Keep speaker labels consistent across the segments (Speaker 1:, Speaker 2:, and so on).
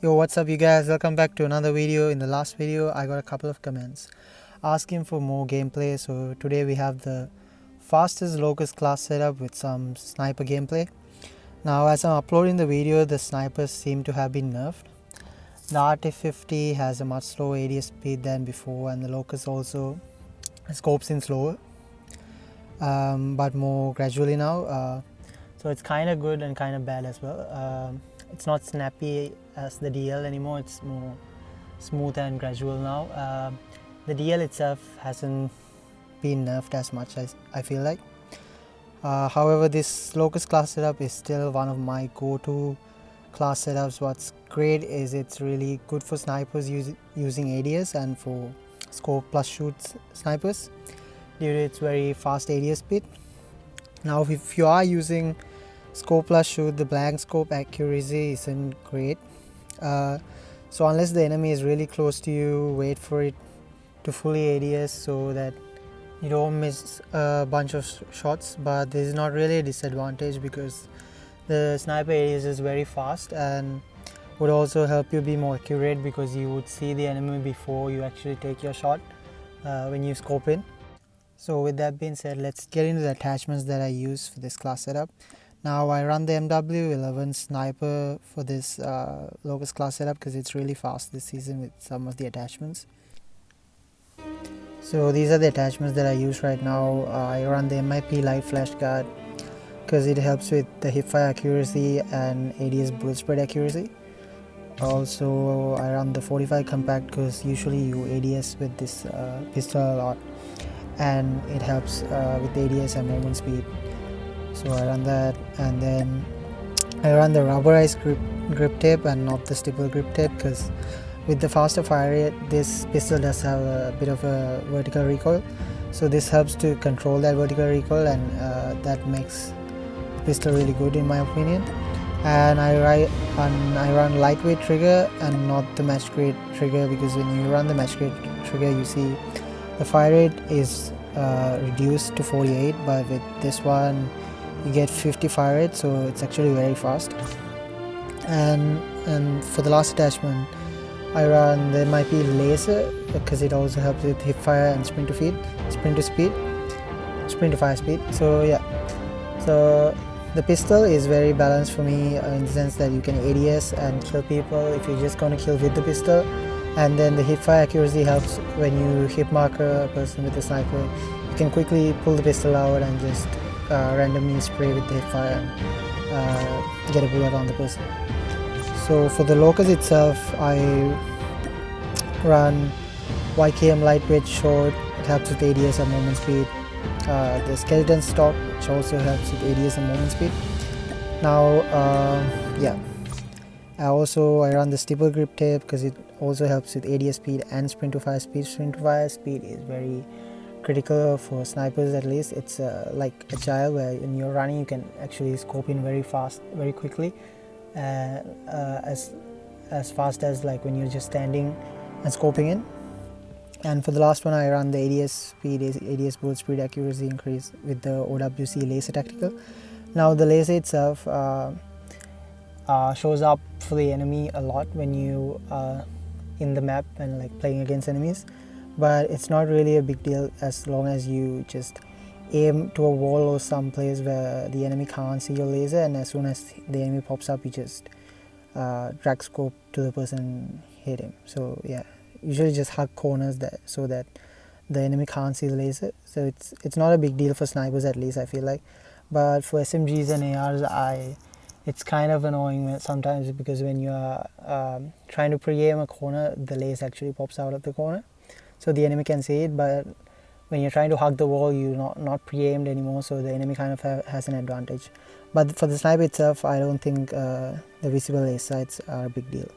Speaker 1: Yo, what's up you guys, welcome back to another video. In the last video I got a couple of comments asking for more gameplay, so today we have the fastest Locus class setup with some sniper gameplay. Now as I'm uploading the video, the snipers seem to have been nerfed. The RT50 has a much slower ADS speed than before, and the Locus also scopes in slower but more gradually now, so it's kind of good and kind of bad as well. It's not snappy as the DL anymore, it's more smooth and gradual now. The DL itself hasn't been nerfed as much as I feel like. However, this Locus class setup is still one of my go-to class setups. What's great is it's really good for snipers using ADS and for scope plus shoot snipers due to its very fast ADS speed. Now if you are using scope plus shoot, the blank scope accuracy isn't great, so unless the enemy is really close to you, wait for it to fully ADS so that you don't miss a bunch of shots. But this is not really a disadvantage because the sniper ADS is very fast and would also help you be more accurate because you would see the enemy before you actually take your shot when you scope in. So with that being said, let's get into the attachments that I use for this class setup. Now I run the MW11 sniper for this Locus class setup because it's really fast this season with some of the attachments. So these are the attachments that I use right now. I run the MIP light flash guard because it helps with the hipfire accuracy and ADS bullet spread accuracy. Also I run the 45 compact because usually you ADS with this pistol a lot and it helps with ADS and movement speed. So I run that, and then I run the rubberized grip tape and not the stipple grip tape because with the faster fire rate this pistol does have a bit of a vertical recoil, so this helps to control that vertical recoil, and that makes the pistol really good in my opinion. And I run lightweight trigger and not the match grade trigger because when you run the match grade trigger you see the fire rate is reduced to 48, but with this one you get 50 fire rate, so it's actually very fast. And for the last attachment I run the MIP laser because it also helps with hip fire and sprint to fire speed. So yeah, so the pistol is very balanced for me in the sense that you can ADS and kill people if you're just going to kill with the pistol, and then the hip fire accuracy helps when you hip mark a person with a sniper. You can quickly pull the pistol out and just randomly spray with the hip fire and get a bullet on the person. So for the Locus itself I run YKM lightweight short, it helps with ADS and movement speed. The skeleton stock, which also helps with ADS and movement speed. Now yeah, I run the stipple grip tape because it also helps with ADS speed and sprint to fire speed. Sprint to fire speed is very critical for snipers, at least. It's like agile, where when you're running you can actually scope in very fast, very quickly, as fast as like when you're just standing and scoping in. And for the last one I run the ADS speed, ADS bullet speed accuracy increase with the OWC laser tactical. Now the laser itself shows up for the enemy a lot when you in the map and like playing against enemies, but it's not really a big deal as long as you just aim to a wall or some place where the enemy can't see your laser, and as soon as the enemy pops up you just drag scope to the person and hit him. So yeah, usually just hug corners so that the enemy can't see the laser. So it's not a big deal for snipers, at least I feel like. But for SMGs and ARs it's kind of annoying sometimes because when you are trying to pre-aim a corner, the laser actually pops out of the corner so the enemy can see it, but when you're trying to hug the wall you're not pre-aimed anymore, so the enemy kind of has an advantage. But for the sniper itself I don't think the visible laser sights are a big deal.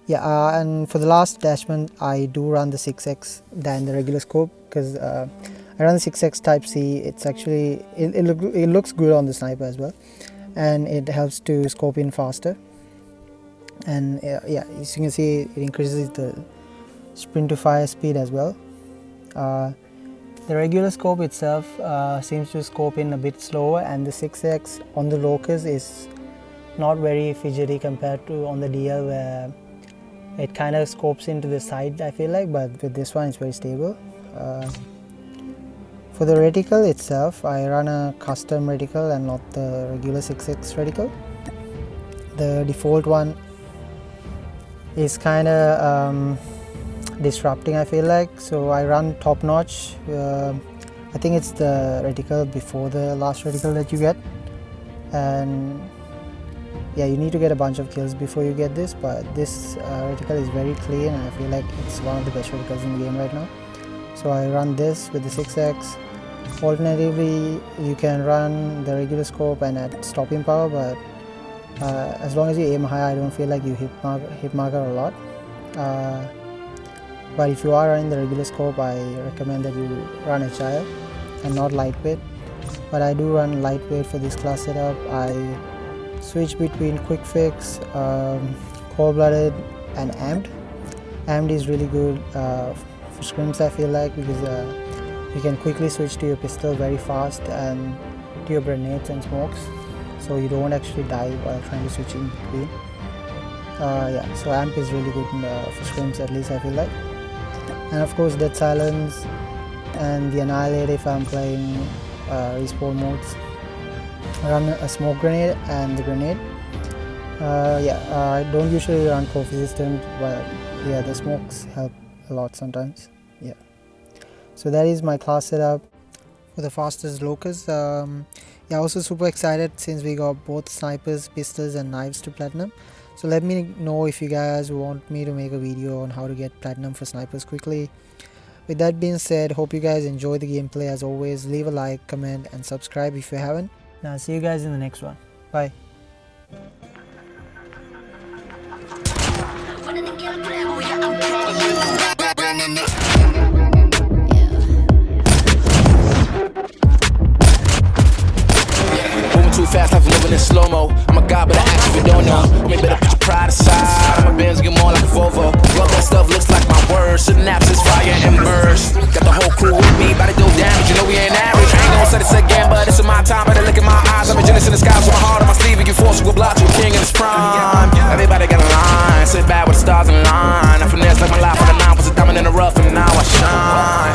Speaker 1: Yeah, and for the last attachment I do run the 6x than the regular scope because I run the 6x type C. It's actually it looks good on the sniper as well, and it helps to scope in faster. And yeah, as you can see it increases the sprint to fire speed as well. The regular scope itself seems to scope in a bit slower, and the 6x on the Locus is not very fidgety compared to on the DL where it kind of scopes into the side, I feel like, but with this one it's very stable. For the reticle itself, I run a custom reticle and not the regular 6x reticle. The default one is kind of disrupting, I feel like, so I run top notch. I think it's the reticle before the last reticle that you get, and yeah, you need to get a bunch of kills before you get this, but this reticle is very clean and I feel like it's one of the best reticles in the game right now. So I run this with the 6x. Alternatively, you can run the regular scope and at stopping power, but as long as you aim high, I don't feel like you hit marker a lot. But if you are running the regular scope, I recommend that you run HIL and not lightweight. But I do run lightweight for this class setup. I switch between quick fix, cold-blooded and amped. Amped is really good for scrims, I feel like, because you can quickly switch to your pistol very fast and to your grenades and smokes, so you don't actually die while trying to switch in between. Yeah, so amp is really good for scrims, at least I feel like. And of course dead silence and the annihilate if I'm playing respawn modes. I run a smoke grenade and the grenade. I don't usually run coffee systems, but yeah, the smokes help a lot sometimes. Yeah. So that is my class setup for the fastest locus. Yeah, also super excited since we got both snipers, pistols and knives to platinum. So let me know if you guys want me to make a video on how to get platinum for snipers quickly. With that being said, hope you guys enjoy the gameplay. As always, leave a like, comment and subscribe if you haven't. And I'll see you guys in the next one. Bye.
Speaker 2: Too fast, life living in slow-mo. I'm a god, but I actually don't know. I mean, better put your pride aside. My Benz get more like a Volvo. Love that stuff looks like my words. Synapses, fire and burst. Got the whole crew with me, about to do damage. You know we ain't average. I ain't gonna say this again, but this is my time. Better look in my eyes. I'm a genius in the sky, so my heart on my sleeve. You can force, we'll block to a king in his prime. Everybody got a line. Sit back with the stars in line. I finesse like my life on the line. Was a diamond in the rough, and now I shine.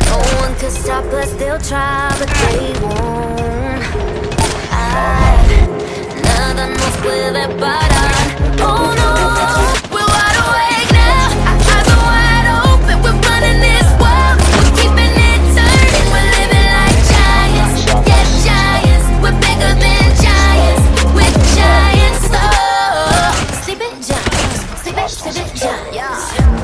Speaker 3: No one could stop us, they'll try, but they won't. Nada nos puede parar. Oh no, we're wide awake now. Our eyes are wide open. We're running this world. We're keeping it turning. We're living like giants. Yeah, giants. We're bigger than giants. We're giants. Oh, sleeping giants. Sleeping giants.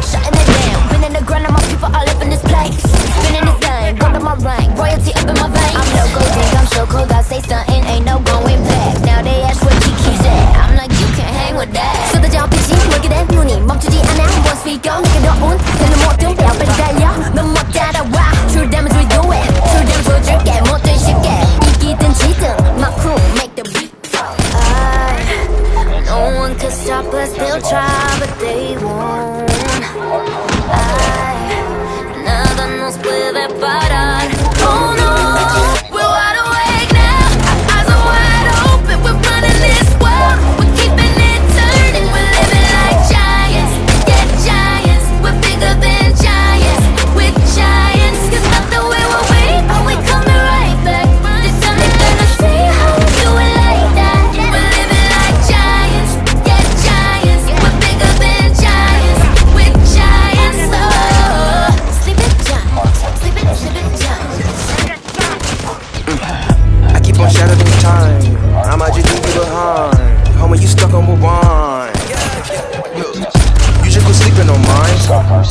Speaker 3: Shutting it down. Been in the ground and my people all up in this place. Spinning this thing. Go to my rank. Royalty up in my veins. I'm loco, think I'm so cold. I say something, ain't no going back. Now they ask where Kiki's at. I'm like, you can't hang with that. 쏟아져 빛이 멀게 된 눈이 멈추지 않아. Once we go, 내게 더운 되는 모든 뼈 빨리 달려. 넌 못 따라와. True damage we do it. True damage 보여줄게. 모든 쉽게 이기든 지든. My crew make the beat. No one could stop us. They'll try, but they won't. Nada nos puede parar. Oh no.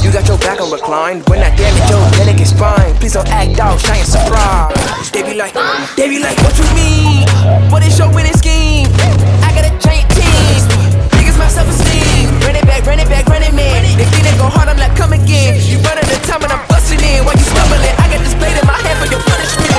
Speaker 2: You got your back on reclined. When I damage your delicate spine, please don't act out, shine surprise. They be like, what you mean? What is your winning scheme? I got a giant team. Niggas my self-esteem. Run it back, running man. They think they go hard, I'm like, come again. You running the time and I'm busting in. While you stumbling, I got this blade in my hand for your punishment.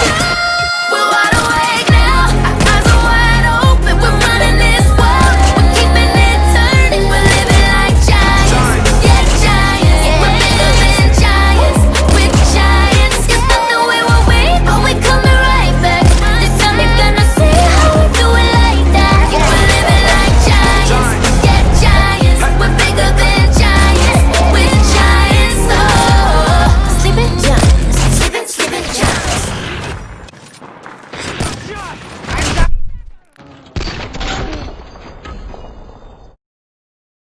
Speaker 3: We're wide awake now. Our eyes are wide open. We're running this world. We're keeping it turning. We're living like giants. Yeah, giants. We're bigger than giants. We're giants. You thought that we were weak, but we're coming right back. This time you're gonna see how we do it like that.
Speaker 4: shot!